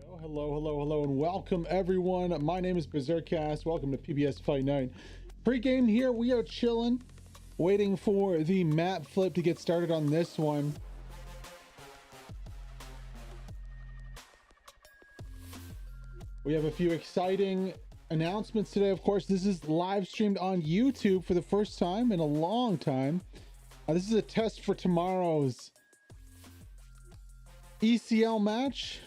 Hello, and welcome everyone. My name is BERSERKASTS. Welcome to PBS Fight Night. Pre-game here, we are chilling, waiting for the map flip to get started on this one. We have a few exciting announcements today. Of course, this is live streamed on YouTube for the first time in a long time. This is a test for tomorrow's ECL match.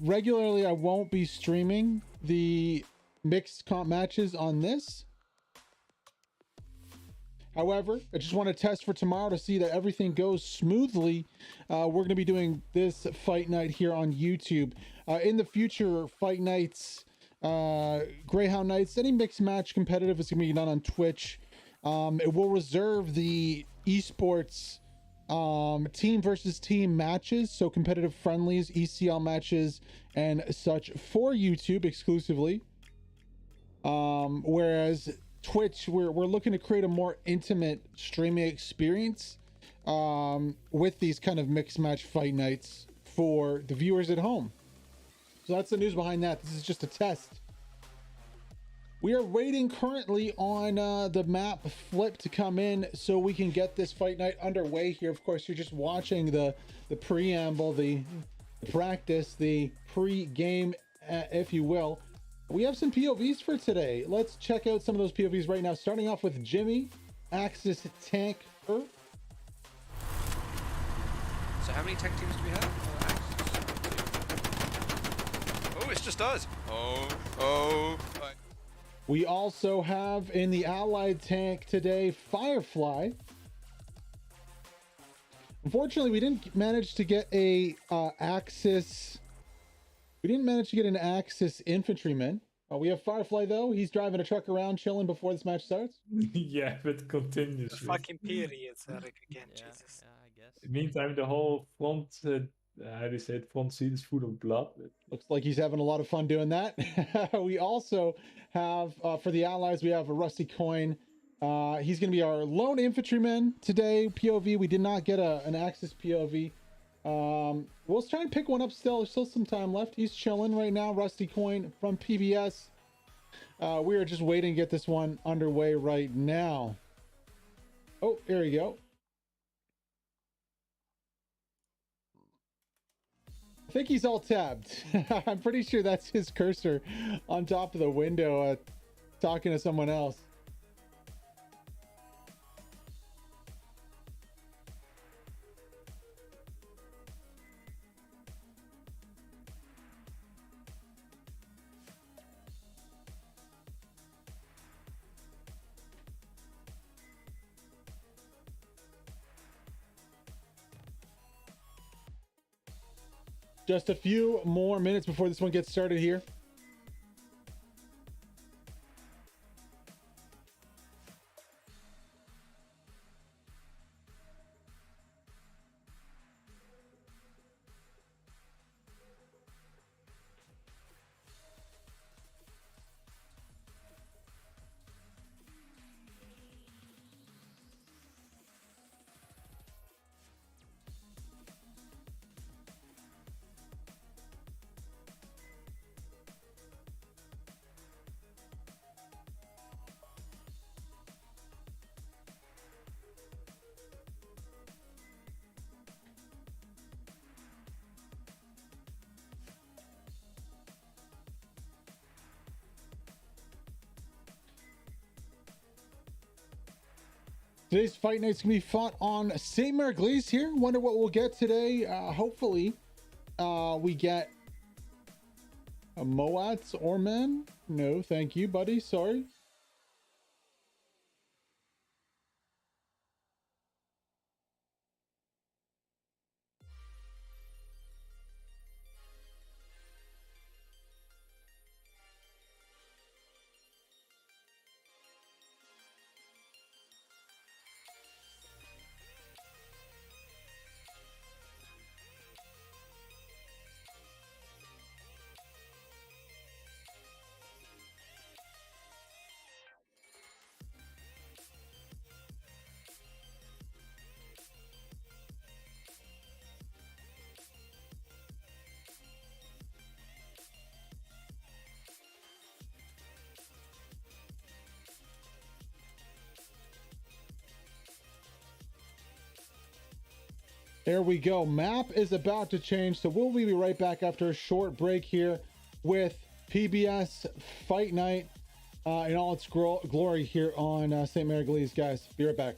Regularly, I won't be streaming the mixed comp matches on this. However, I just want to test for tomorrow to see that everything goes smoothly. We're going to be doing this fight night here on YouTube. In the future, fight nights, Greyhound nights, any mixed match competitive is going to be done on Twitch. It will reserve the eSports team versus team matches, so competitive friendlies, ECL matches, and such for YouTube exclusively. Whereas Twitch, we're looking to create a more intimate streaming experience with these kind of mixed match fight nights for the viewers at home. So that's the news behind that. This is just a test. We are waiting currently on the map flip to come in so we can get this fight night underway here. Of course, you're just watching the preamble, the practice, the pre-game, if you will. We have some POVs for today. Let's check out some of those POVs right now, starting off with Jimmy, Axis Tank. So how many tank teams do we have? Oh, it's just us. Oh. We also have in the allied tank today, Firefly. Unfortunately, we didn't manage to get a Axis. We didn't manage to get an Axis infantryman. We have Firefly though. He's driving a truck around, chilling before this match starts. Yeah, but continuously. The fucking periods, Eric, again, Jesus. Yeah, I guess. Meantime, the whole front, how do you say it, front seat is full of blood. Looks like he's having a lot of fun doing that. We also have, for the allies, we have a Rusty Coin. He's going to be our lone infantryman today, POV. We did not get an Axis POV. We'll try and pick one up still. There's still some time left. He's chilling right now. Rusty Coin from PBS. We are just waiting to get this one underway right now. Oh, here we go. I think he's all tabbed. I'm pretty sure that's his cursor on top of the window talking to someone else. Just a few more minutes before this one gets started here. Today's fight night's gonna be fought on Sainte-Mère-Église here. Wonder what we'll get today. Hopefully, we get a Moats Orman. No, thank you, buddy. Sorry. There we go. Map is about to change, so we'll be right back after a short break here with PBS Fight Night in all its glory here on Sainte-Mère-Église, guys. Be right back.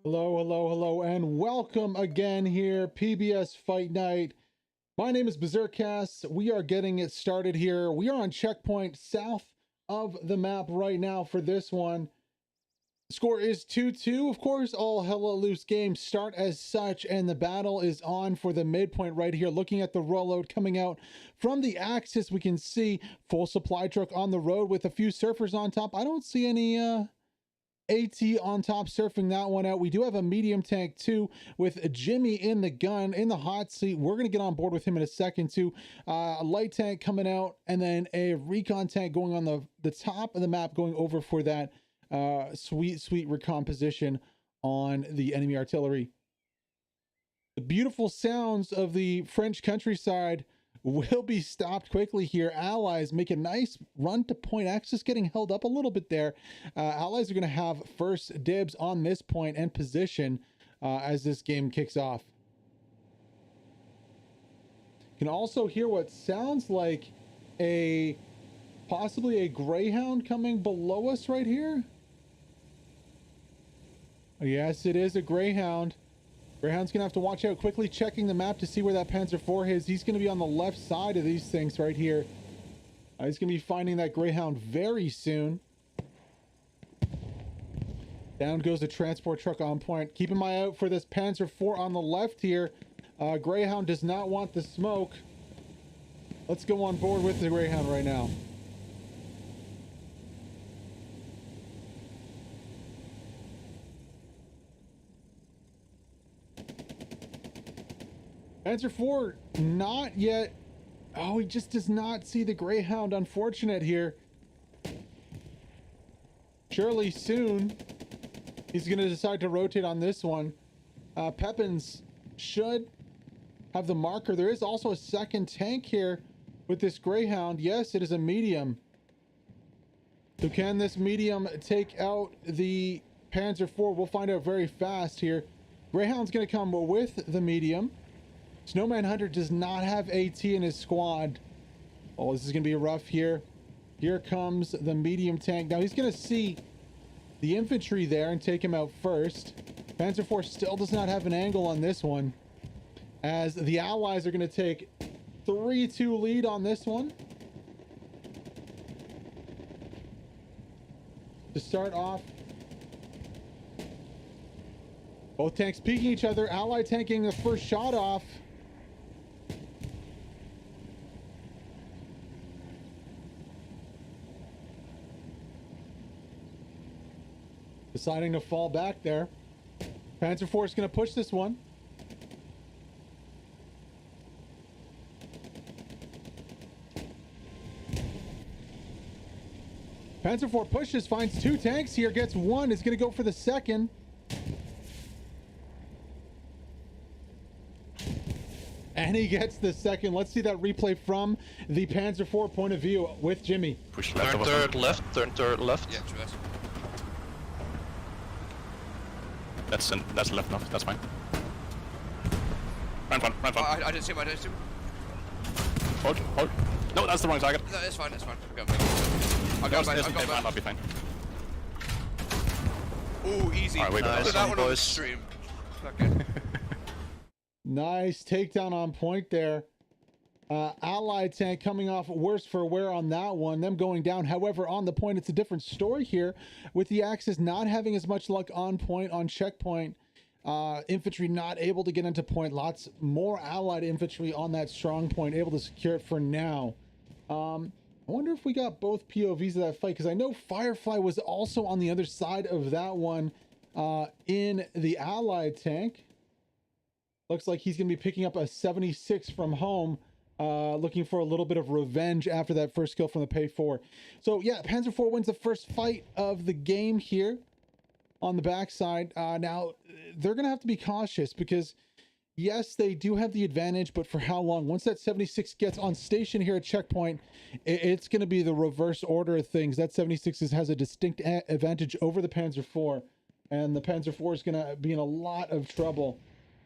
Hello, hello, hello, and welcome again here, PBS Fight Night. My name is BERSERKASTS. We are getting it started here. We are on checkpoint south of the map right now for this one. The score is 2-2. Of course, all hella loose games start as such, and the battle is on for the midpoint right here. Looking at the rollout coming out from the axis, we can see full supply truck on the road with a few surfers on top. I don't see any AT on top surfing that one out. We do have a medium tank too with Jimmy in the gun in the hot seat. We're going to get on board with him in a second too. A light tank coming out, and then a recon tank going on the top of the map, going over for that sweet recomposition on the enemy artillery. The beautiful sounds of the French countryside will be stopped quickly here. Allies make a nice run to point X, just getting held up a little bit there. Allies are going to have first dibs on this point and position as this game kicks off. You can also hear what sounds like possibly a Greyhound coming below us right here. Yes, it is a Greyhound. Greyhound's gonna have to watch out, quickly checking the map to see where that Panzer IV is. He's gonna be on the left side of these things right here. He's going to be finding that Greyhound very soon. Down goes the transport truck on point. Keep an eye out for this Panzer IV on the left here. Greyhound does not want the smoke. Let's go on board with the Greyhound right now. Panzer IV, not yet. Oh, he just does not see the Greyhound. Unfortunate here. Surely soon, he's going to decide to rotate on this one. Pepins should have the marker. There is also a second tank here with this Greyhound. Yes, it is a medium. So can this medium take out the Panzer IV? We'll find out very fast here. Greyhound's going to come with the medium. Snowman Hunter does not have AT in his squad. Oh, this is going to be rough here. Here comes the medium tank. Now he's going to see the infantry there and take him out first. Panzer IV still does not have an angle on this one, as the Allies are going to take 3-2 lead on this one. To start off, both tanks peeking each other. Ally tanking the first shot off. Deciding to fall back there. Panzer IV is going to push this one. Panzer IV pushes, finds two tanks here, gets one, is going to go for the second. And he gets the second. Let's see that replay from the Panzer IV point of view with Jimmy. Push left. Turn third left, turn third left. Yeah, true. That's left enough, that's fine. Run front. I didn't see him, I didn't see him. Hold. No, that's the wrong target. No, it's fine. I'll go back. I'll be fine. Ooh, easy. Alright, wait, Look at that one on the stream. Okay. Nice takedown on point there. Allied tank coming off worse for wear on that one, them going down. However, on the point, it's a different story here with the Axis not having as much luck on point, on checkpoint. Infantry not able to get into point. Lots more Allied infantry on that strong point, able to secure it for now. I wonder if we got both POVs of that fight, because I know Firefly was also on the other side of that one in the Allied tank. Looks like he's going to be picking up a 76 from home. Looking for a little bit of revenge after that first kill from the Pay 4. So yeah, Panzer IV wins the first fight of the game here on the backside. Now they're going to have to be cautious because yes, they do have the advantage, but for how long? Once that 76 gets on station here at checkpoint, it's going to be the reverse order of things. That 76 has a distinct advantage over the Panzer IV, and the Panzer IV is going to be in a lot of trouble,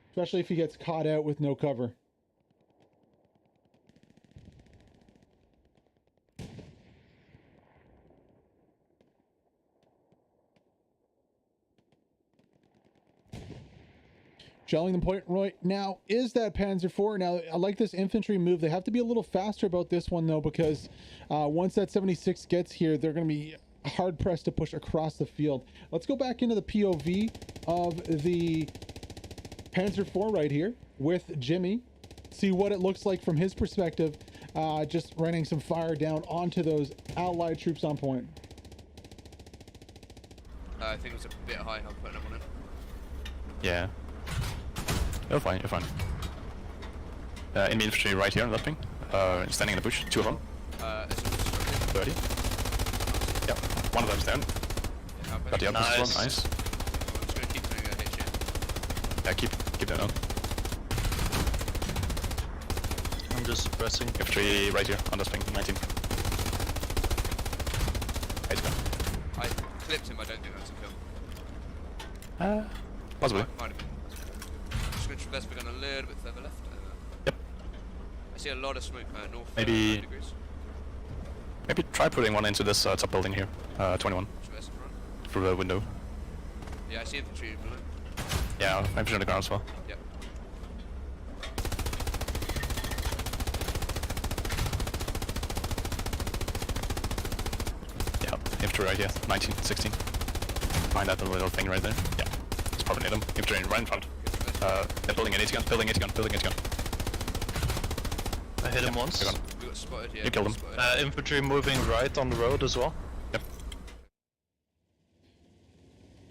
especially if he gets caught out with no cover. Shelling the point right now is that Panzer IV. Now, I like this infantry move. They have to be a little faster about this one, though, because once that 76 gets here, they're going to be hard-pressed to push across the field. Let's go back into the POV of the Panzer IV right here with Jimmy. See what it looks like from his perspective, just running some fire down onto those Allied troops on point. I think it was a bit high. I'll put another one in. Yeah. You're fine. Enemy infantry right here on that ping. Standing in the bush. Two of them. 30. Yeah, one of them's down. Yeah, Got the other one. Nice. I'm just gonna keep doing a hit here. Yeah, keep that on. I'm just suppressing. Infantry right here on this ping. 19. He's gone. I clipped him. I don't think that's a kill. Possibly. Might have been. Just gonna traverse. We're going a little bit further left. Yep. I see a lot of smoke north. Maybe- 9 degrees. Maybe try putting one into this top building here. 21. Traverse and run. Through the window. Yeah, I see infantry below. Yeah, infantry on the ground as well. Yep. infantry right here. 19, 16. Behind that little thing right there. Yeah. It's probably near them. Infantry right in front. They're building an 80 gun, building 80 gun, building 80 gun. I hit him once. We got spotted here. You killed him. Infantry moving right on the road as well. Yep.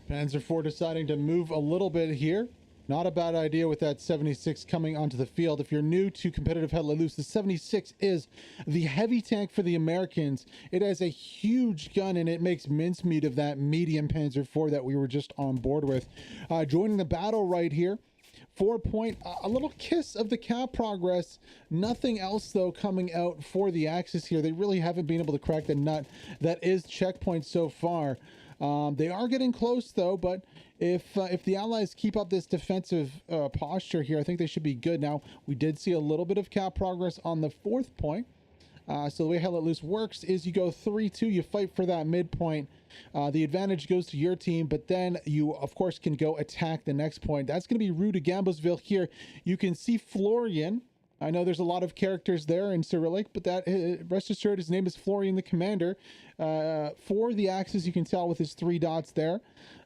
Panzer IV deciding to move a little bit here. Not a bad idea with that 76 coming onto the field. If you're new to competitive Hell Let Loose, the 76 is the heavy tank for the Americans. It has a huge gun and it makes mincemeat of that medium Panzer IV that we were just on board with. Joining the battle right here. 4 point, a little kiss of the cap progress. Nothing else though coming out for the Axis here. They really haven't been able to crack the nut that is checkpoint so far. They are getting close though, but if the Allies keep up this defensive posture here, I think they should be good. Now, we did see a little bit of cap progress on the 4th point. So the way Hell Let Loose works is you go 3-2, you fight for that midpoint. The advantage goes to your team, but then you, of course, can go attack the next point. That's going to be Rue de Gamblesville here. You can see Florian. I know there's a lot of characters there in Cyrillic, but that rest assured, his name is Florian the Commander. For the Axis, you can tell with his 3 dots there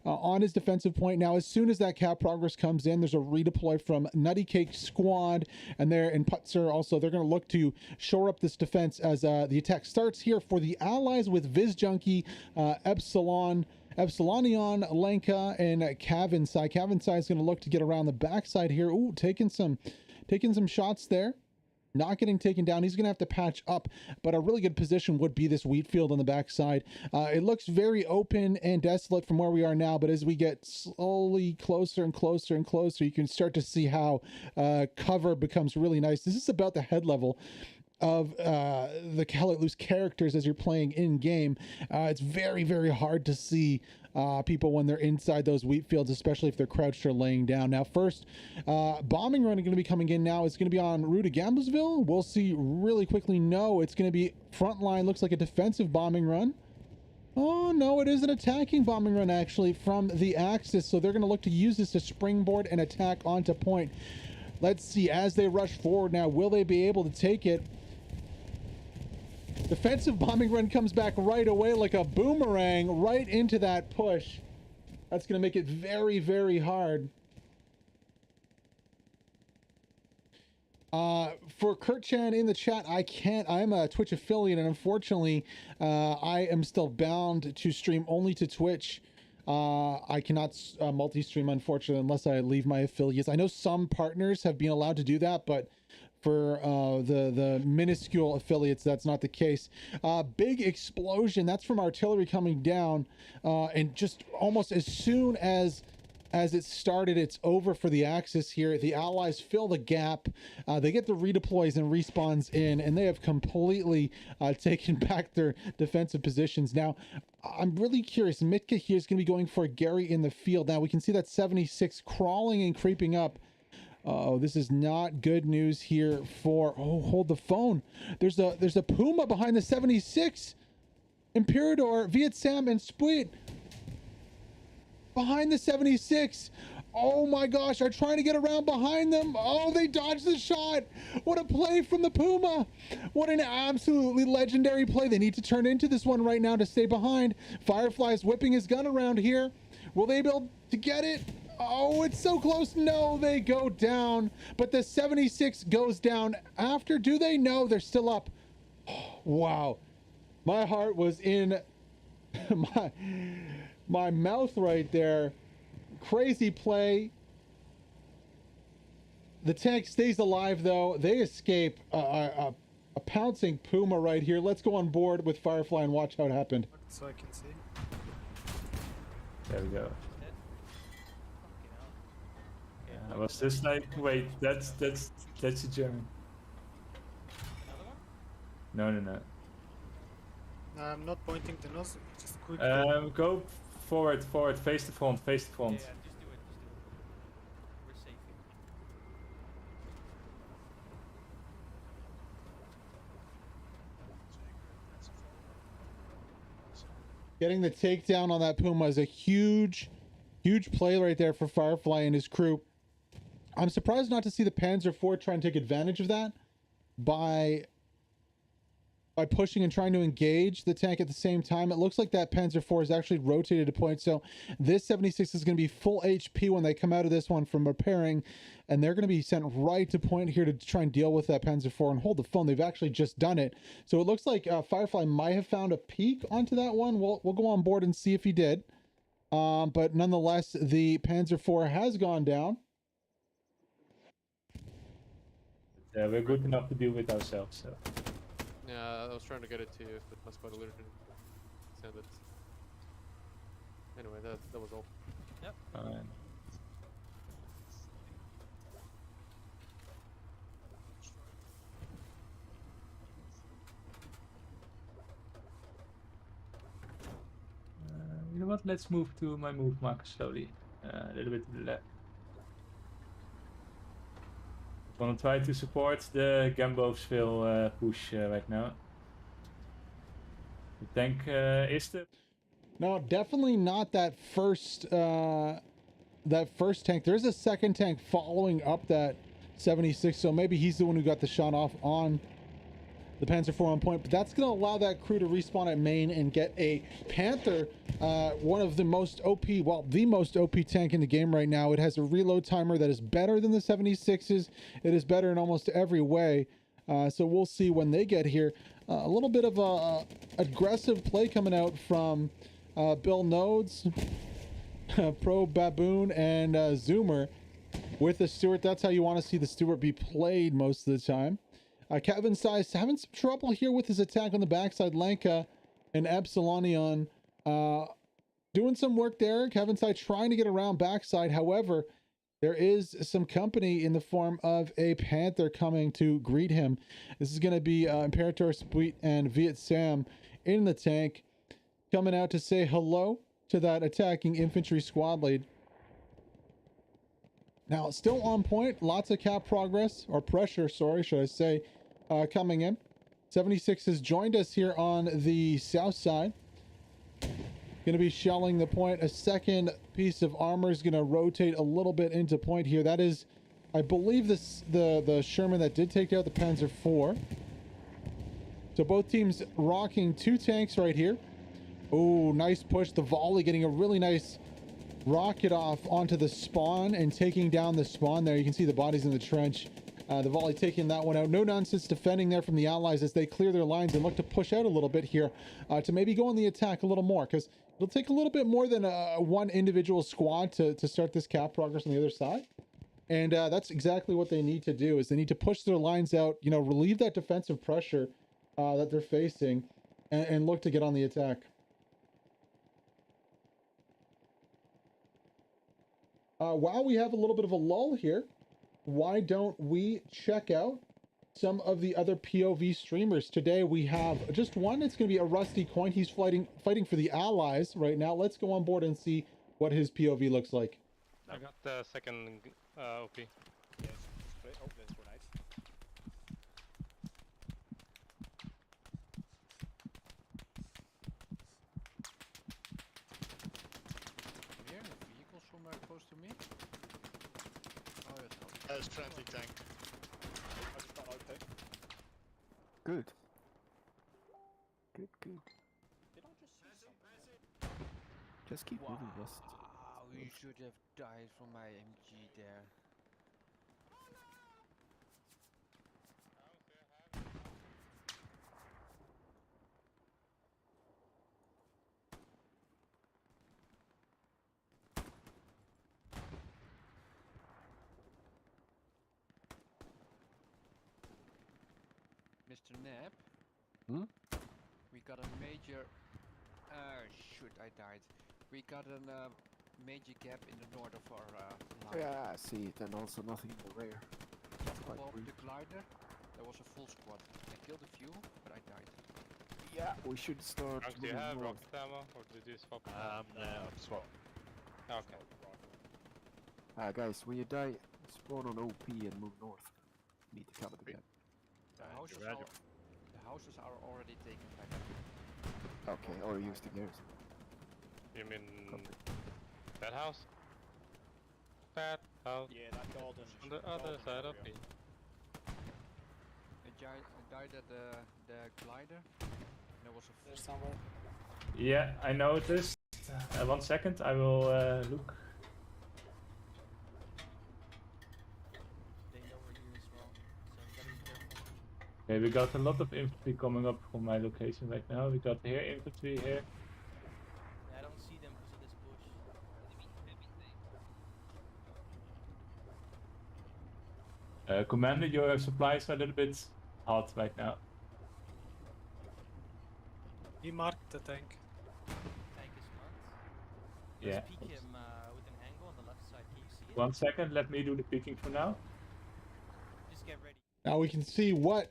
on his defensive point. Now, as soon as that cap progress comes in, there's a redeploy from Nutty Cake Squad, and they're in Putzer also. They're going to look to shore up this defense as the attack starts here for the Allies with Viz Junkie, Epsilonion, Lenka, and Kavinsai. Kavinsai is going to look to get around the backside here. Ooh, taking some shots there. Not getting taken down. He's going to have to patch up, but a really good position would be this wheat field on the backside. It looks very open and desolate from where we are now, but as we get slowly closer and closer and closer, you can start to see how cover becomes really nice. This is about the head level of the Hell Let Loose characters as you're playing in game. It's very, very hard to see people when they're inside those wheat fields, especially if they're crouched or laying down. Now, first bombing run is going to be coming in now. It's going to be on Rue de Gamblesville. We'll see really quickly. No, it's going to be front line. Looks like a defensive bombing run. Oh, no, it is an attacking bombing run, actually, from the Axis. So they're going to look to use this to springboard and attack onto point. Let's see, as they rush forward now, will they be able to take it? Defensive bombing run comes back right away like a boomerang right into that push. That's going to make it very, very hard. For Kurt Chan in the chat, I'm a Twitch affiliate, and unfortunately, I am still bound to stream only to Twitch. I cannot multi-stream, unfortunately, unless I leave my affiliates. I know some partners have been allowed to do that, but for the minuscule affiliates, that's not the case. Big explosion, that's from artillery coming down, and just almost as soon as it started, it's over for the Axis here. The Allies fill the gap, they get the redeploys and respawns in, and they have completely taken back their defensive positions. Now, I'm really curious. Mitka here is going to be going for Gary in the field. Now, we can see that 76 crawling and creeping up. Oh, this is not good news here for... Oh, hold the phone. There's a Puma behind the 76. Imperador, Viet Sam, and Split behind the 76. Oh my gosh, are trying to get around behind them. Oh, they dodged the shot. What a play from the Puma. What an absolutely legendary play. They need to turn into this one right now to stay behind. Firefly is whipping his gun around here. Will they be able to get it? Oh, it's so close. No, they go down, but the 76 goes down after. Do they? No, they're still up. Oh, wow. My heart was in my mouth right there. Crazy play. The tank stays alive, though. They escape a pouncing Puma right here. Let's go on board with Firefly and watch how it happened. So I can see. There we go. I was just like, wait, that's a German. No. I'm not pointing to nose. Just quick. Go forward, face the front. Yeah, just do it. We're safe here. Getting the takedown on that Puma is a huge play right there for Firefly and his crew. I'm surprised not to see the Panzer IV try and take advantage of that by by pushing and trying to engage the tank at the same time. It looks like that Panzer IV is actually rotated to point. So this 76 is going to be full HP when they come out of this one from repairing, and they're going to be sent right to point here to try and deal with that Panzer IV and hold the phone. They've actually just done it. So it looks like Firefly might have found a peek onto that one. We'll go on board and see if he did. But nonetheless, the Panzer IV has gone down. We're good enough to deal with ourselves. So. Yeah, I was trying to get it to you, but my squad leader didn't send it. Anyway, that was all. Yep. Fine. You know what? Let's move to my move marker slowly. A little bit to the left. Want to try to support the Gambosville push right now. The tank is the. No, definitely not that first tank. There's a second tank following up that 76, so maybe he's the one who got the shot off on the Panzer IV on point. But that's going to allow that crew to respawn at main and get a Panther, one of the most OP, well, the most OP tank in the game right now. It has a reload timer that is better than the 76s. It is better in almost every way. So we'll see when they get here. A little bit of a aggressive play coming out from Bill Nodes, Pro Baboon, and Zoomer with the Stewart. That's how you want to see the Stewart be played most of the time. Kevin Size having some trouble here with his attack on the backside. Lanka and Epsilonion doing some work there. Kevin Size trying to get around backside. However, there is some company in the form of a Panther coming to greet him. This is going to be Imperator Sweet and Viet Sam in the tank, coming out to say hello to that attacking infantry squad lead. Now, still on point. Lots of cap progress, or pressure, sorry, should I say, coming in. 76 has joined us here on the south side. Going to be shelling the point. A second piece of armor is going to rotate a little bit into point here. That is, I believe, the Sherman that did take out the Panzer IV. So both teams rocking two tanks right here. Oh, nice push. The volley getting a really nice rocket off onto the spawn and taking down the spawn there. You can see the bodies in the trench. The volley taking that one out. No nonsense defending there from the Allies as they clear their lines and look to push out a little bit here to maybe go on the attack a little more, because it'll take a little bit more than one individual squad to start this cap progress on the other side. And that's exactly what they need to do, is they need to push their lines out, you know, relieve that defensive pressure that they're facing and look to get on the attack. While we have a little bit of a lull here, why don't we check out some of the other POV streamers? Today we have just one. It's going to be a Rusty Coin. He's fighting for the Allies right now. Let's go on board and see what his POV looks like. I got the second OP. Yes, great. Oh, that's nice. Here, a vehicle somewhere close to me. Oh, yes, no. There's friendly tank. I just got OP. Good. Good, good. Did I just see something? Just keep moving, Rust. Wow, you should have died from my MG there. Mr. Knapp? Hmm? We got a major... shoot, I died. We got a major gap in the north of our line. Yeah, I see it, and also nothing in the rear. Just quite above brief. the glider, there was a full squad. I killed a few, but I died. Yeah, we should start Do you moving have north. rocket ammo, or did you swap? No, I've swapped. Okay. Guys, when you die, spawn on OP and move north. Need to cover the gap. The houses are already taken back. Okay, or use the garrison. You mean Copy. that house? That house Yeah, that garden. on the other side of me. died at the glider. There was a There's somewhere. Yeah, I noticed. 1 second, I will look. They know we're here as well, so you gotta be careful. Okay, we got a lot of infantry coming up from my location right now. We got here infantry here. I don't see them because of this bush. Commander, your supplies are a little bit hot right now. He marked the tank. Tank is marked. Yeah. Let's peek him with an angle on the left side. Can you see it? 1 second, let me do the peeking for now. Just get ready. Now we can see what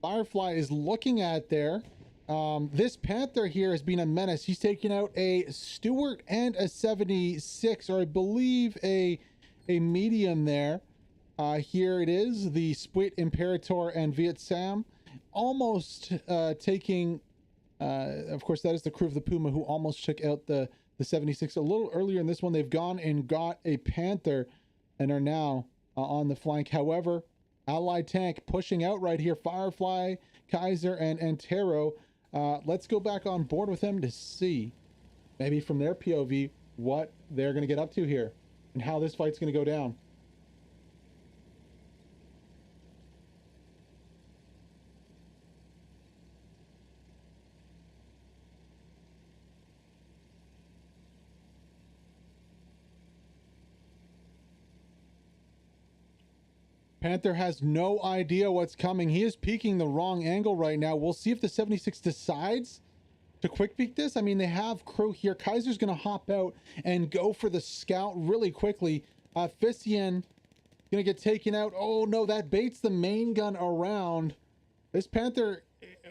Firefly is looking at there. This Panther here has been a menace. He's taken out a Stuart and a 76, or I believe a medium there. Here it is, the Split Imperator and Viet Sam, almost taking, of course, that is the crew of the Puma who almost took out the 76. A little earlier in this one, they've gone and got a Panther and are now on the flank. However, Allied tank pushing out right here, Firefly, Kaiser, and Antero. Let's go back on board with them to see, maybe from their POV, what they're going to get up to here and how this fight's going to go down. Panther has no idea what's coming. He is peeking the wrong angle right now. We'll see if the 76 decides to quick peek this. I mean, they have crew here. Kaiser's going to hop out and go for the scout really quickly. Fissian going to get taken out. Oh, no, that baits the main gun around. This Panther,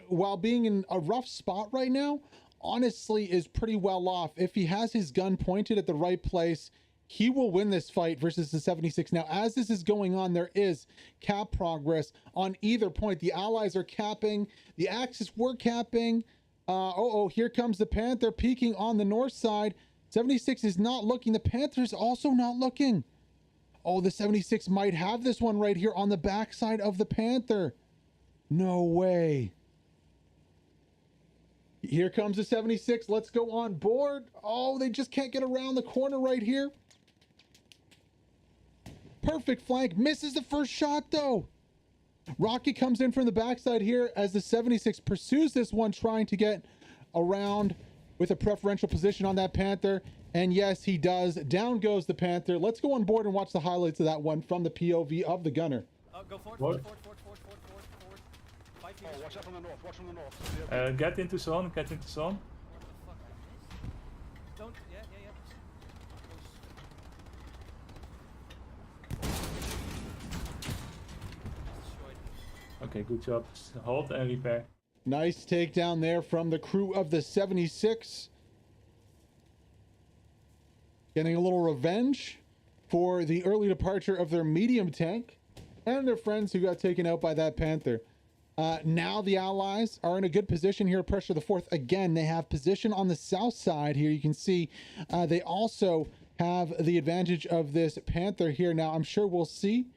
while being in a rough spot right now, honestly is pretty well off. If he has his gun pointed at the right place, he will win this fight versus the 76. Now, as this is going on, there is cap progress on either point. The Allies are capping. The Axis were capping. Here comes the Panther peeking on the north side. 76 is not looking. The Panther's also not looking. Oh, the 76 might have this one right here on the backside of the Panther. No way. Here comes the 76. Let's go on board. Oh, they just can't get around the corner right here. Perfect flank. Misses the first shot, though. Rocky comes in from the backside here as the 76 pursues this one, trying to get around with a preferential position on that Panther. And yes, he does. Down goes the Panther. Let's go on board and watch the highlights of that one from the POV of the gunner. Go forward, What? forward. 5 meters. Oh, watch out from the north, watch from the north. Get into zone, get into zone. What the fuck, I missed? Don't, yeah. Destroyed. Okay, good job. Hold and repair. Nice takedown there from the crew of the 76. Getting a little revenge for the early departure of their medium tank and their friends who got taken out by that Panther. Now the Allies are in a good position here to pressure the fourth. Again, they have position on the south side here. You can see they also have the advantage of this Panther here. Now, I'm sure we'll see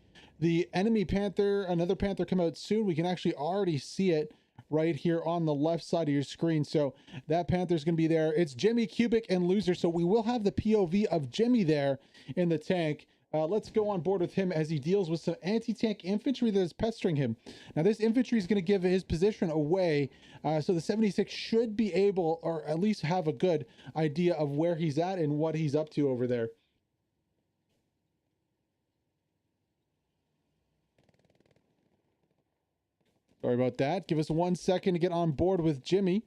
the enemy Panther, another Panther come out soon. We can actually already see it right here on the left side of your screen. So that Panther's going to be there. It's Jimmy, Cubic, and Loser. So we will have the POV of Jimmy there in the tank. Let's go on board with him as he deals with some anti-tank infantry that is pestering him. Now, this infantry is going to give his position away. So the 76 should be able, or at least have a good idea of where he's at and what he's up to over there. Sorry about that. Give us 1 second to get on board with Jimmy.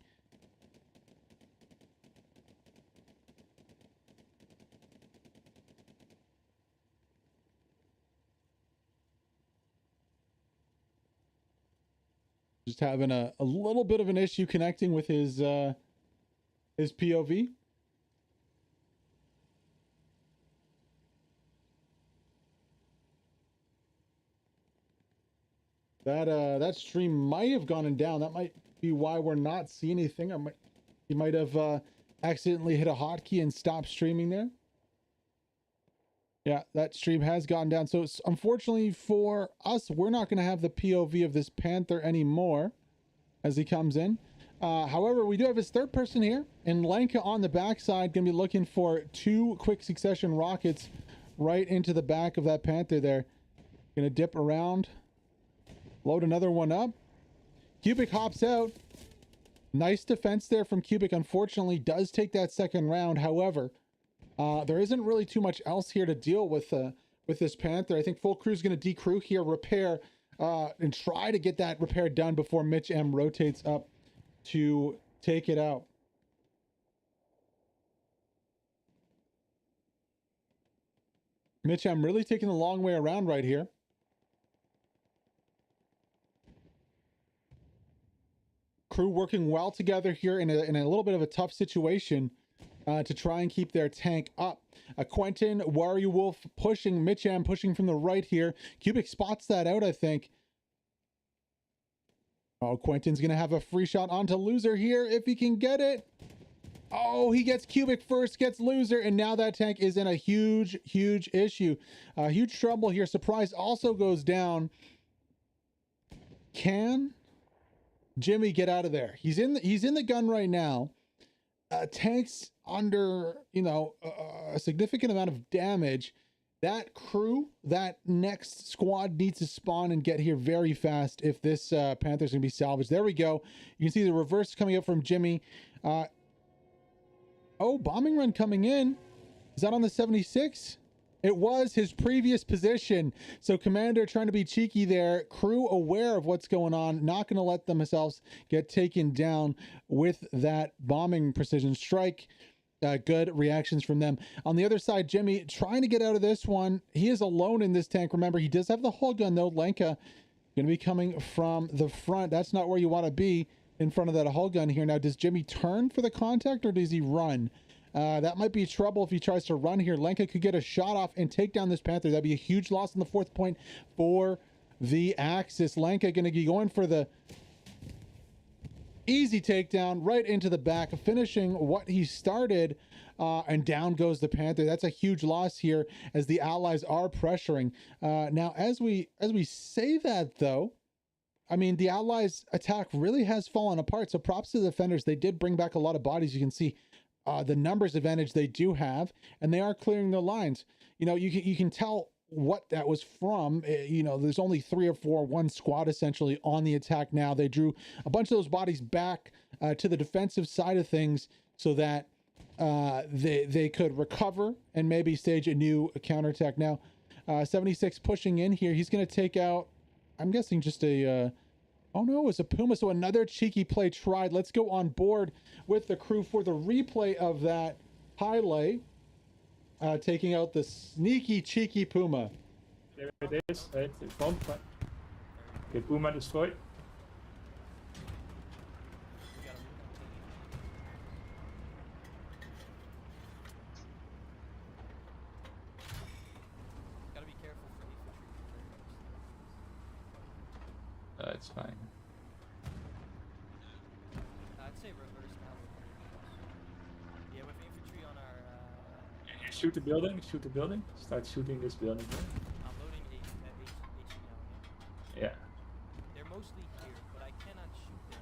Just having a little bit of an issue connecting with his POV. That stream might have gone down. That might be why we're not seeing anything. He might have accidentally hit a hotkey and stopped streaming there. Yeah, that stream has gone down. So unfortunately for us, we're not going to have the POV of this Panther anymore as he comes in. However, we do have his third person here, and Lenka on the backside going to be looking for 2 quick succession rockets right into the back of that Panther there. Going to dip around, load another one up. Cubic hops out. Nice defense there from Cubic. Unfortunately, does take that second round. However, there isn't really too much else here to deal with this Panther. I think full crew is going to decrew here, repair, and try to get that repair done before Mitch M rotates up to take it out. Mitch M really taking the long way around right here. Crew working well together here in a little bit of a tough situation to try and keep their tank up. Quentin, Warrior Wolf pushing, Mitch M pushing from the right here. Cubic spots that out, I think. Oh, Quentin's going to have a free shot onto Loser here if he can get it. Oh, he gets Cubic first, gets Loser, and now that tank is in a huge issue. Huge trouble here. Surprise also goes down. Can Jimmy get out of there? He's in the gun right now. Tank's under, you know, a significant amount of damage. That crew, that next squad needs to spawn and get here very fast if this Panther's gonna be salvaged. There we go. You can see the reverse coming up from Jimmy. Oh, bombing run coming in. Is that on the 76? It was his previous position. So Commander trying to be cheeky there. Crew aware of what's going on. Not going to let themselves get taken down with that bombing precision strike. Good reactions from them. On the other side, Jimmy trying to get out of this one. He is alone in this tank. Remember, he does have the hull gun though. Lenka going to be coming from the front. That's not where you want to be, in front of that hull gun here. Now, does Jimmy turn for the contact or does he run? That might be trouble if he tries to run here. Lenka could get a shot off and take down this Panther. That'd be a huge loss on the 4th point for the Axis. Lenka going to be going for the easy takedown right into the back, finishing what he started, and down goes the Panther. That's a huge loss here as the Allies are pressuring. Now, as we say that though, I mean, the Allies' attack really has fallen apart. So props to the defenders. They did bring back a lot of bodies. You can see the numbers advantage they do have, and they are clearing their lines. You know, you can tell what that was from. You know, there's only 3 or 4, one squad essentially on the attack now. They drew a bunch of those bodies back to the defensive side of things so that they could recover and maybe stage a new counterattack. Now, 76 pushing in here. He's going to take out, I'm guessing, just a oh no, it's a Puma. So another cheeky play tried. Let's go on board with the crew for the replay of that highlight. Taking out the sneaky, cheeky Puma. There it is, right in front. Okay, Puma destroyed. Gotta be careful for infantry. It's fine. I'd say reverse now. Yeah, with infantry on our. You shoot the building, start shooting this building. I'm loading HE now. Yeah. They're mostly here, but I cannot shoot there.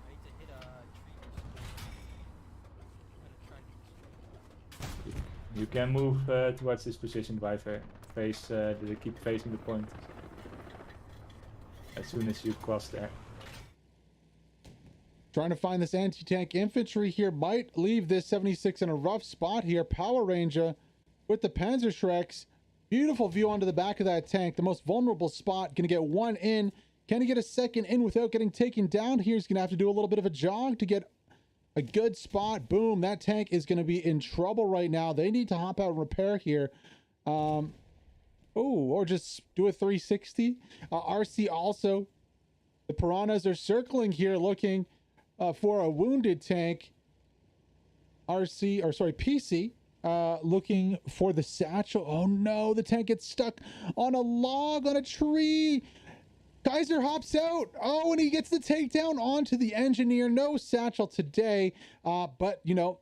I need to hit a tree or something. I'm gonna try and You can move towards this position by face. Keep facing the point. As soon as you cross there. Trying to find this anti-tank infantry here. Might leave this 76 in a rough spot here. Power Ranger with the Panzerschrecks. Beautiful view onto the back of that tank. The most vulnerable spot. Gonna get one in. Can he get a second in without getting taken down? Here he's gonna have to do a little bit of a jog to get a good spot. Boom. That tank is gonna be in trouble right now. They need to hop out and repair here. Oh, or just do a 360. RC also. The Piranhas are circling here looking for a wounded tank. PC looking for the satchel. Oh no, the tank gets stuck on a log on a tree. Kaiser hops out. Oh, and he gets the takedown onto the engineer. No satchel today, but you know,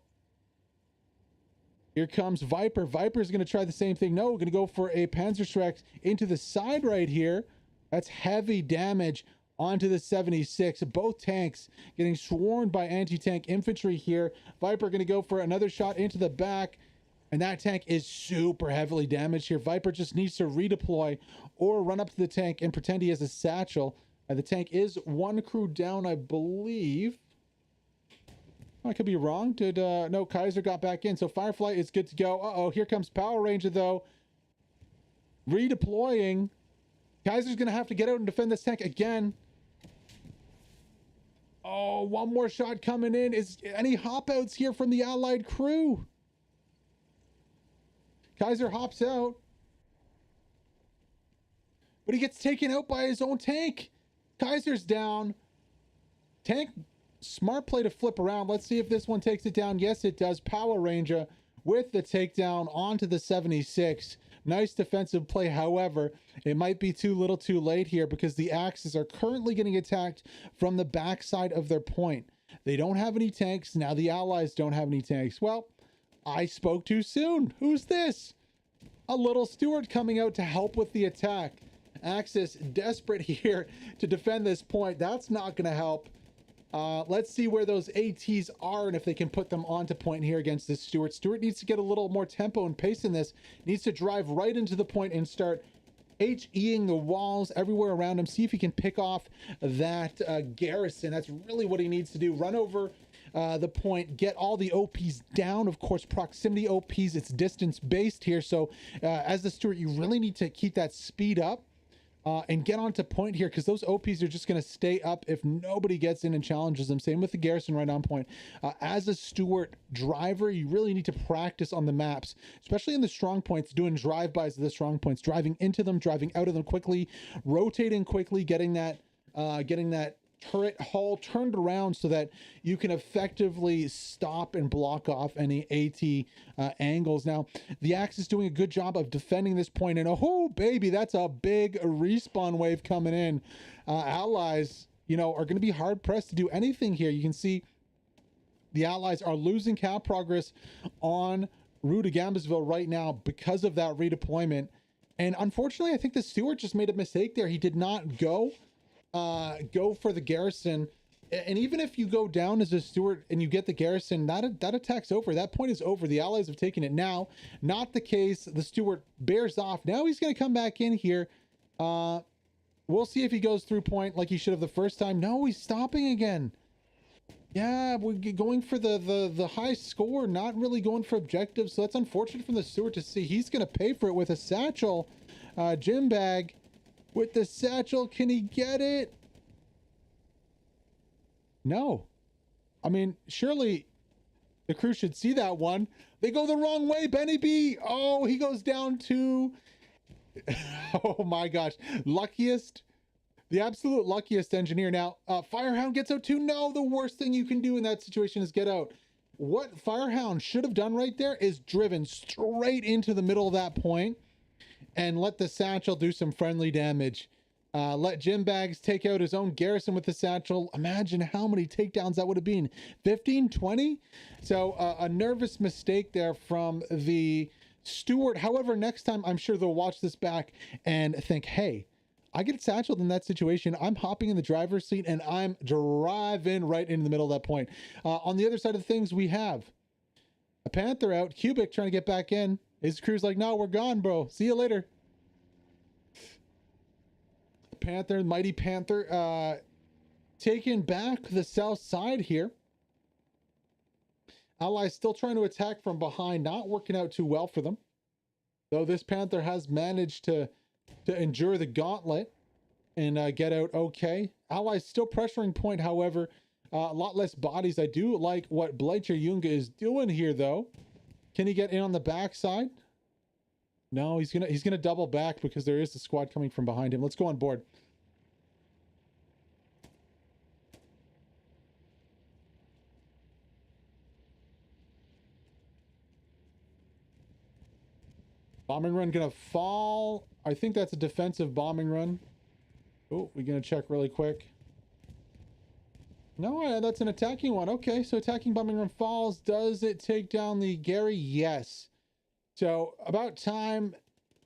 Here comes Viper. Viper's going to try the same thing. No, we're going to go for a Panzerschreck into the side right here. That's heavy damage onto the 76. Both tanks getting swarmed by anti-tank infantry here. Viper going to go for another shot into the back. And that tank is super heavily damaged here. Viper just needs to redeploy or run up to the tank and pretend he has a satchel. The tank is one crew down, I believe. I could be wrong. Did no, Kaiser got back in, so Firefly is good to go. Uh-oh, here comes Power Ranger though. Redeploying. Kaiser's gonna have to get out and defend this tank again. Oh, one more shot coming in. Is any hop outs here from the Allied crew? Kaiser hops out, but he gets taken out by his own tank. Kaiser's down. Tank, smart play to flip around. Let's see if this one takes it down. Yes, it does. Power Ranger with the takedown onto the 76. Nice defensive play. However, it might be too little too late here because the Axis are currently getting attacked from the backside of their point. They don't have any tanks. Now the Allies don't have any tanks. Well, I spoke too soon. Who's this? A little Stuart coming out to help with the attack. Axis desperate here to defend this point. That's not going to help. Let's see where those ATs are and if they can put them onto point here against this Stuart. Stuart needs to get a little more tempo and pace in this. Needs to drive right into the point and start HEing the walls everywhere around him. See if he can pick off that garrison. That's really what he needs to do. Run over the point, get all the OPs down. Of course, proximity OPs, it's distance based here. So as the Stuart, you really need to keep that speed up. And get onto point here because those OPs are just going to stay up if nobody gets in and challenges them. Same with the garrison right on point. As a Stuart driver, you really need to practice on the maps, especially in the strong points, doing drive-bys of the strong points, driving into them, driving out of them quickly, rotating quickly, getting that turret hull turned around so that you can effectively stop and block off any AT angles. Now, the Axe is doing a good job of defending this point, and oh, baby, that's a big respawn wave coming in. Allies, you know, are going to be hard-pressed to do anything here. You can see the Allies are losing cap progress on Rue de Gambasville right now because of that redeployment. And unfortunately, I think the Stuart just made a mistake there. He did not go for the garrison, and even if you go down as a Stuart and you get the garrison, that attack's over. That point is over. The Allies have taken it. Now, not the case. The Stuart bears off. Now he's going to come back in here. We'll see if he goes through point like he should have the first time. No, he's stopping again. Yeah, we're going for the high score, not really going for objectives. So that's unfortunate from the Stuart to see. He's going to pay for it with a satchel, gym bag. With the satchel, can he get it? No. I mean, surely the crew should see that one. They go the wrong way, Benny B. Oh, he goes down to... Oh my gosh. Luckiest. The absolute luckiest engineer. Now, Firehound gets out too. No, the worst thing you can do in that situation is get out. What Firehound should have done right there is driven straight into the middle of that point and let the satchel do some friendly damage. Let Jim Bags take out his own garrison with the satchel. Imagine how many takedowns that would have been. 15, 20? So a nervous mistake there from the Stuart. However, next time I'm sure they'll watch this back and think, hey, I get satcheled in that situation. I'm hopping in the driver's seat and I'm driving right into the middle of that point. On the other side of things, we have a Panther out. Cubic trying to get back in. His crew's like, no, we're gone, bro. See you later. Panther, Mighty Panther, taking back the south side here. Allies still trying to attack from behind, not working out too well for them. Though this Panther has managed to endure the gauntlet and get out okay. Allies still pressuring point, however, a lot less bodies. I do like what Bleacher Junga is doing here, though. Can he get in on the backside? No, he's gonna double back because there is a squad coming from behind him. Let's go on board. Bombing run gonna fall. I think that's a defensive bombing run. Oh, we're gonna check really quick. No, that's an attacking one. Okay, so attacking Bombing Run Falls. Does it take down the Gary? Yes. So about time.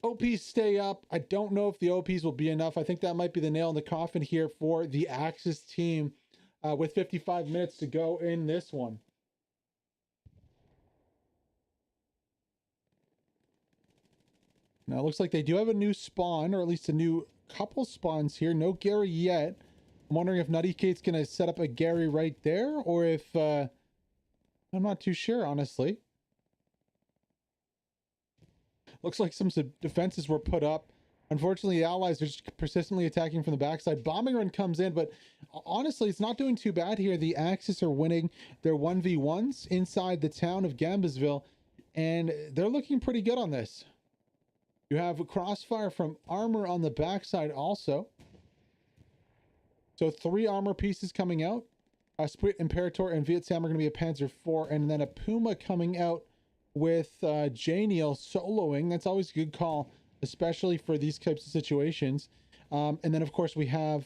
OPs stay up. I don't know if the OPs will be enough. I think that might be the nail in the coffin here for the Axis team with 55 minutes to go in this one. Now it looks like they do have a new spawn, or at least a new couple spawns here. No Gary yet. I'm wondering if Nutty Kate's going to set up a Gary right there, or if... I'm not too sure, honestly. Looks like some defenses were put up. Unfortunately, the Allies are just persistently attacking from the backside. Bombing Run comes in, but honestly, it's not doing too bad here. The Axis are winning their 1v1s inside the town of Gambasville, and they're looking pretty good on this. You have a crossfire from armor on the backside also. So 3 armor pieces coming out. Sprit, Imperator, and Viet Sam are going to be a Panzer IV, and then a Puma coming out with Janiel soloing. That's always a good call, especially for these types of situations. And then, of course, we had.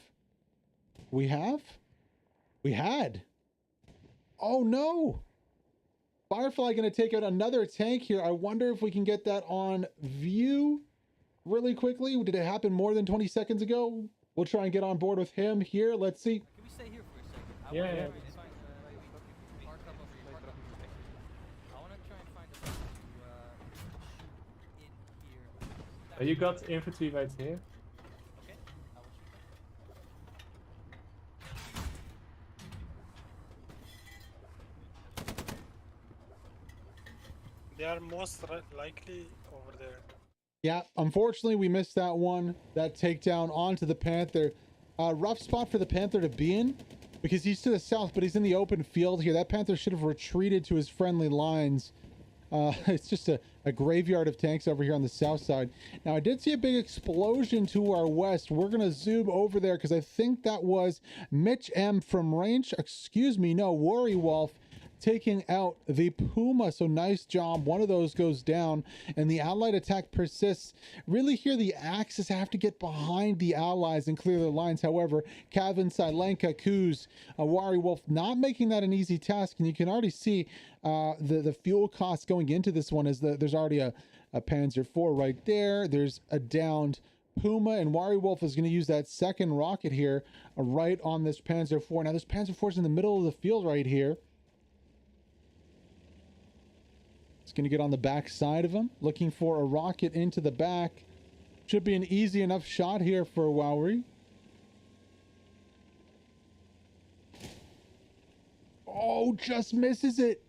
Oh, no. Firefly going to take out another tank here. I wonder if we can get that on view really quickly. Did it happen more than 20 seconds ago? We'll try and get on board with him here. Let's see. Can we stay here for a second? Yeah. I want to try and find a way to shoot in here. You got infantry right here. Okay, I will shoot them. They are most likely over there. Yeah, unfortunately, we missed that one. That takedown onto the Panther. Rough spot for the Panther to be in because he's to the south, but he's in the open field here. That Panther should have retreated to his friendly lines. It's just a graveyard of tanks over here on the south side. Now, I did see a big explosion to our west. We're going to zoom over there because I think that was Mitch M from range. Excuse me, no, Worry Wolf taking out the Puma. So nice job. One of those goes down and the Allied attack persists. Really here the Axis have to get behind the Allies and clear their lines. However, Kevin, Silenka, Kuz, Wari Wolf not making that an easy task, and you can already see the fuel costs going into this one is that there's already a Panzer IV right there. There's a downed Puma, and Wari Wolf is going to use that second rocket here right on this Panzer IV. Now this Panzer IV is in the middle of the field right here. Going to get on the back side of him, looking for a rocket into the back. Should be an easy enough shot here for Wowry. Oh, just misses it.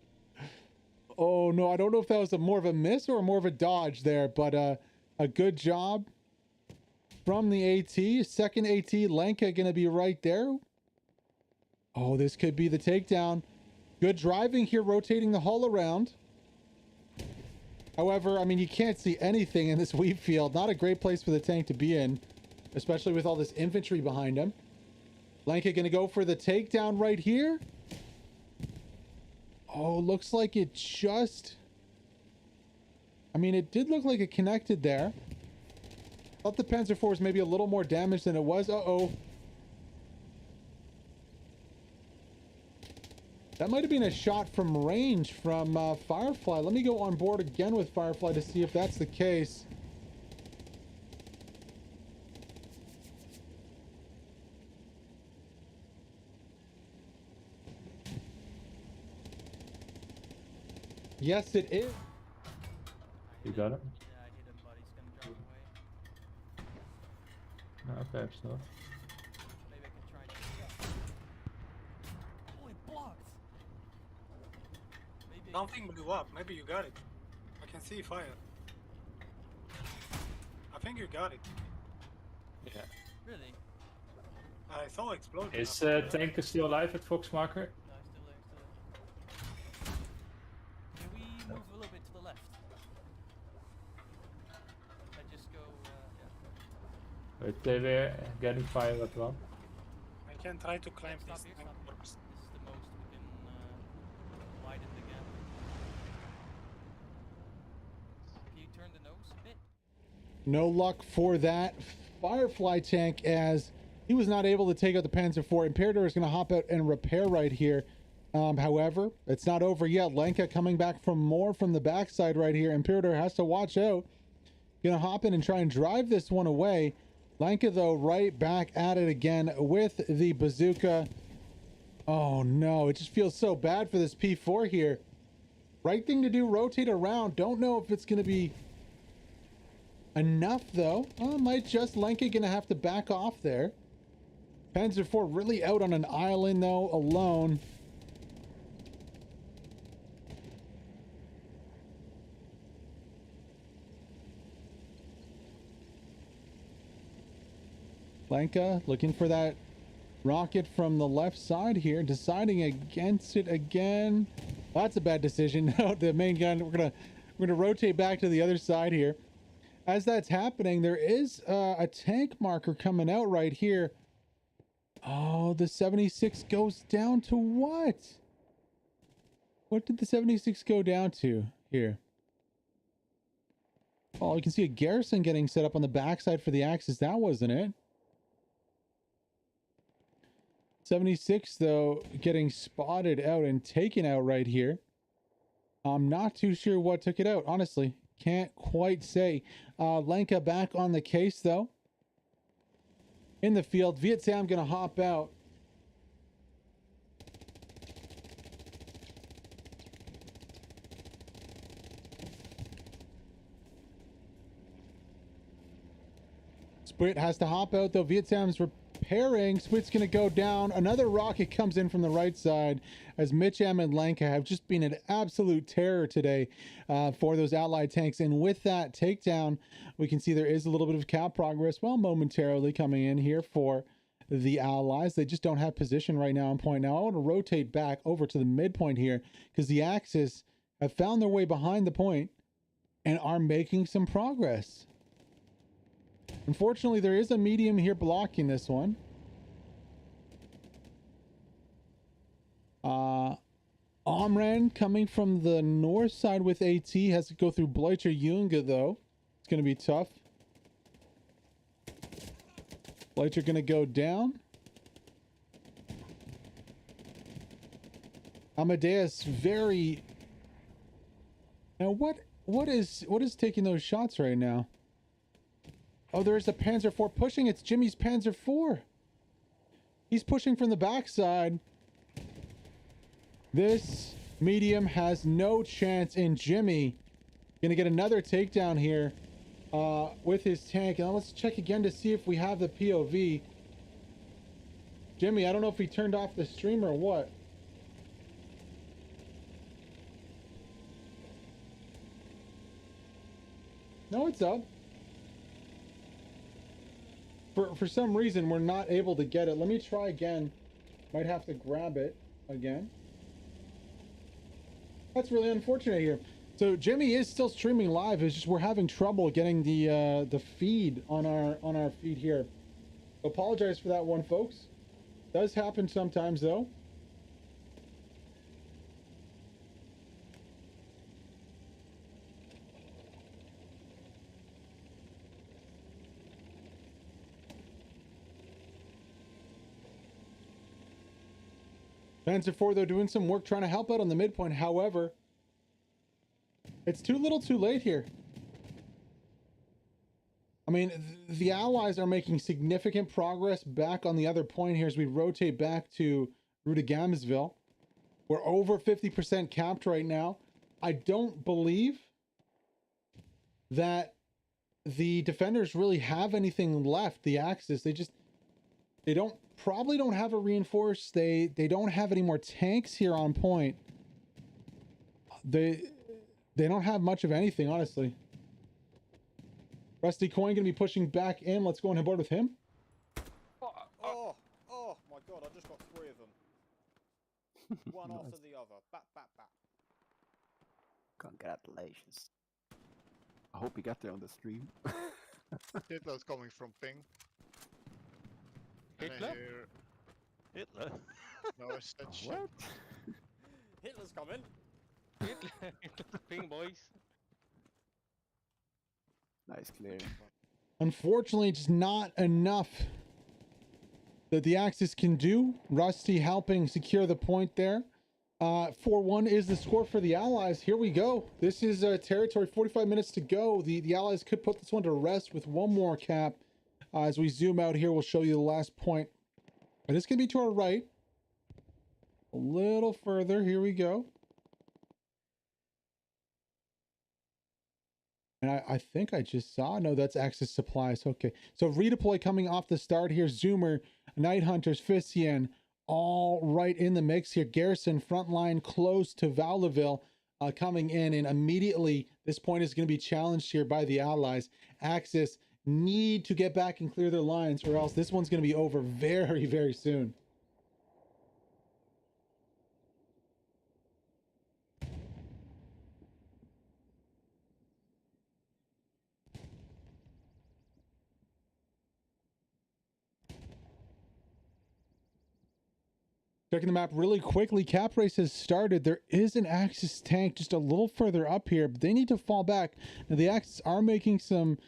Oh no, I don't know if that was more of a miss or more of a dodge there, but a good job from the AT. Second AT, Lenka going to be right there. Oh, this could be the takedown. Good driving here, rotating the hull around. However, I mean, you can't see anything in this wheat field. Not a great place for the tank to be in, especially with all this infantry behind him. Lenka going to go for the takedown right here. Oh, looks like it just... I mean, it did look like it connected there. Thought the Panzer IV was maybe a little more damaged than it was. Uh-oh. That might have been a shot from range from Firefly. Let me go on board again with Firefly to see if that's the case. Yes, it is. You got it? Yeah, I hit him, but he's gonna drive away. No, perhaps not. Maybe I can try to... Oh, it blocked! Maybe Something blew up. Maybe you got it. I can see fire. I think you got it. Yeah. Really? I saw it explode. Is tank still alive at Fox marker? No, it's still there, Can we move a little bit to the left? I just go, yeah. But they were getting fire as well. I can try to climb Stop this here, tank. stop here. This is the most we can widen the gap. Can you turn the nose a bit? No luck for that Firefly tank as He was not able to take out the Panzer IV. Imperator is going to hop out and repair right here. However, it's not over yet. Lenka coming back from more from the backside right here. Imperator has to watch out. Gonna hop in and try and drive this one away. Lenka, though, right back at it again with the bazooka. Oh, no. It just feels so bad for this P4 here. Right thing to do, rotate around. Don't know if it's going to be enough, though. Oh, might just. Lenka going to have to back off there. Panzer IV really out on an island, though, alone. Lenka looking for that rocket from the left side here, deciding against it again. That's a bad decision. No, the main gun. We're gonna rotate back to the other side here. As that's happening, there is a tank marker coming out right here. Oh, the 76 goes down to what? What did the 76 go down to here? Oh, you can see a garrison getting set up on the backside for the Axis. That wasn't it. 76, though, getting spotted out and taken out right here. I'm not too sure what took it out, honestly. Can't quite say. Lenka back on the case, though. In the field. Viet Sam going to hop out. Sprit has to hop out, though. Viet Sam's repairing. Sprit's going to go down. Another rocket comes in from the right side as Mitcham and Lenka have just been an absolute terror today for those allied tanks. And with that takedown, we can see there is a little bit of cap progress. Well, momentarily coming in here for the allies. They just don't have position right now on point. Now I want to rotate back over to the midpoint here because the Axis have found their way behind the point and are making some progress. Unfortunately, there is a medium here blocking this one. Omran coming from the north side with AT has to go through Bleutcher Junge, though. It's going to be tough. Bleutcher going to go down. Amadeus very... Now what is taking those shots right now? Oh, there's a Panzer IV pushing. It's Jimmy's Panzer IV. He's pushing from the backside. This medium has no chance, and Jimmy gonna get another takedown here with his tank. And let's check again to see if we have the POV. Jimmy, I don't know if he turned off the stream or what. No, it's up. For some reason, we're not able to get it. Let me try again. Might have to grab it again. That's really unfortunate here. So Jimmy is still streaming live. It's just we're having trouble getting the feed on our feed here. Apologize for that one, folks. Does happen sometimes, though. Panzer IV, though, doing some work trying to help out on the midpoint. However, it's too little too late here. I mean, the Allies are making significant progress back on the other point here as we rotate back to Rudigamsville. We're over 50% capped right now. I don't believe that the defenders really have anything left. The Axis, they probably don't have a reinforced. They don't have any more tanks here on point. They don't have much of anything, honestly. Rusty Coin gonna be pushing back in. Let's go on board with him. Oh my god, I just got 3 of them. One after the other. Back. Congratulations. I hope you got there on the stream. Hitler's coming from ping. Hitler? Hitler? No, I said shit. What? Hitler's coming. Hitler, ping boys. Nice clear. Unfortunately, just not enough that the Axis can do. Rusty helping secure the point there. 4-1 is the score for the Allies. Here we go. This is territory, 45 minutes to go. The Allies could put this one to rest with one more cap. As we zoom out here, we'll show you the last point. And it's going to be to our right. A little further. Here we go. And I think I just saw, no, that's Axis supplies. Okay. So redeploy coming off the start here. Zoomer, Night Hunters, Fissian, all right in the mix here. Garrison frontline close to Vallaville coming in, and immediately this point is going to be challenged here by the Allies. Axis need to get back and clear their lines, or else this one's going to be over very, very soon. Checking the map really quickly, cap race has started. There is an Axis tank just a little further up here, but they need to fall back. Now the Axis are making some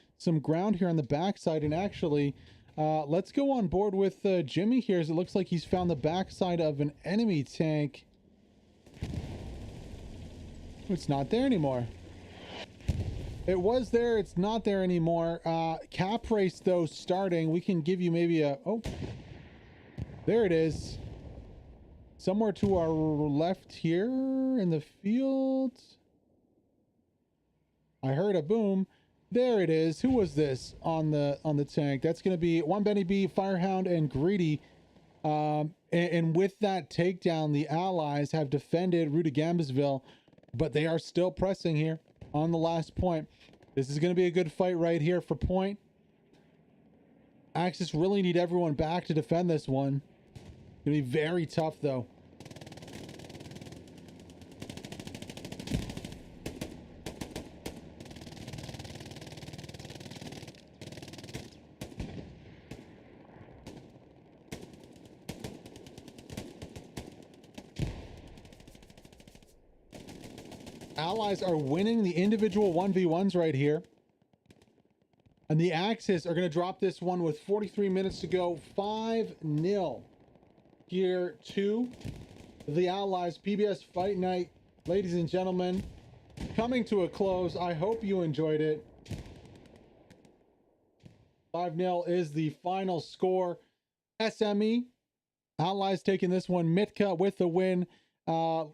ground here on the backside, and actually, let's go on board with Jimmy here, as it looks like he's found the backside of an enemy tank. It's not there anymore. It was there, it's not there anymore. Cap race though starting. We can give you maybe a, oh, there it is. Somewhere to our left here in the field. I heard a boom. There it is. Who was this on the tank? That's going to be one Benny B, Firehound, and Greedy. And with that takedown, the Allies have defended Rudagambasville, but they are still pressing here on the last point. This is going to be a good fight right here for point. Axis really need everyone back to defend this one. It's going to be very tough though. Allies are winning the individual 1v1s right here. And the Axis are going to drop this one with 43 minutes to go. 5-0 here to the Allies. PBS Fight Night, ladies and gentlemen, coming to a close. I hope you enjoyed it. 5-0 is the final score. SME, Allies taking this one. Mitka with the win.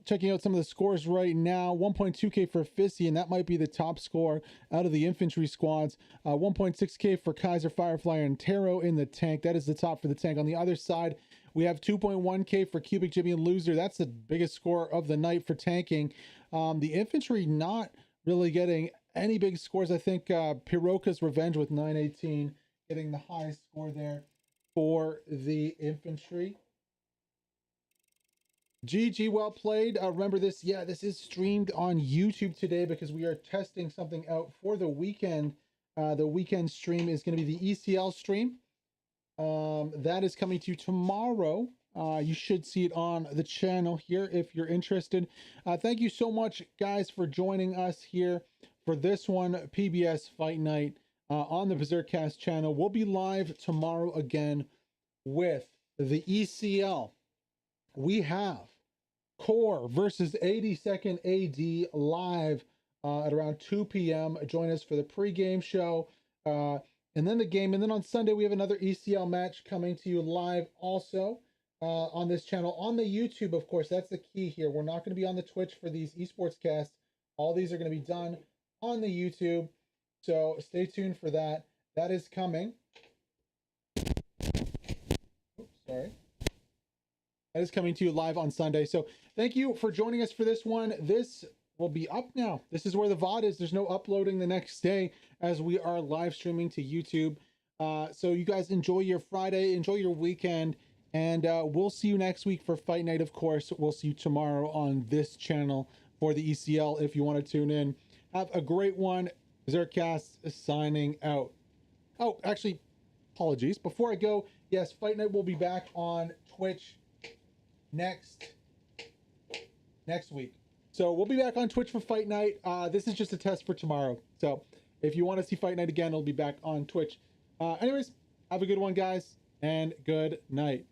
Checking out some of the scores right now. 1.2k for Fissy, and that might be the top score out of the infantry squads. 1.6k for Kaiser, Firefly, and Taro in the tank. That is the top for the tank. On the other side, we have 2.1k for Cubic, Jimmy, and Loser. That's the biggest score of the night for tanking. The infantry not really getting any big scores. I think Piroka's Revenge with 918 getting the highest score there for the infantry. GG, well played. Remember this, yeah, this is streamed on YouTube today because we are testing something out for the weekend. The weekend stream is going to be the ECL stream. That is coming to you tomorrow. You should see it on the channel here if you're interested. Thank you so much, guys, for joining us here for this one, PBS Fight Night on the BERSERKASTS channel. We'll be live tomorrow again with the ECL. We have Core versus 82nd AD live at around 2 p.m. Join us for the pre-game show and then the game. And then on Sunday, we have another ECL match coming to you live also on this channel. On the YouTube, of course, that's the key here. We're not going to be on the Twitch for these eSports casts. All these are going to be done on the YouTube. So stay tuned for that. That is coming. Oops, sorry. That is coming to you live on Sunday. So thank you for joining us for this one. This will be up now. This is where the VOD is. There's no uploading the next day as we are live streaming to YouTube. So you guys enjoy your Friday, enjoy your weekend, and we'll see you next week for Fight Night, of course. We'll see you tomorrow on this channel for the ECL if you want to tune in. Have a great one. BERSERKASTS is signing out. Oh, actually, apologies. Before I go, yes, Fight Night will be back on Twitch next week. So we'll be back on Twitch for Fight Night. This is just a test for tomorrow. So if you want to see Fight Night again, it'll be back on Twitch. Anyways, have a good one, guys. and good night.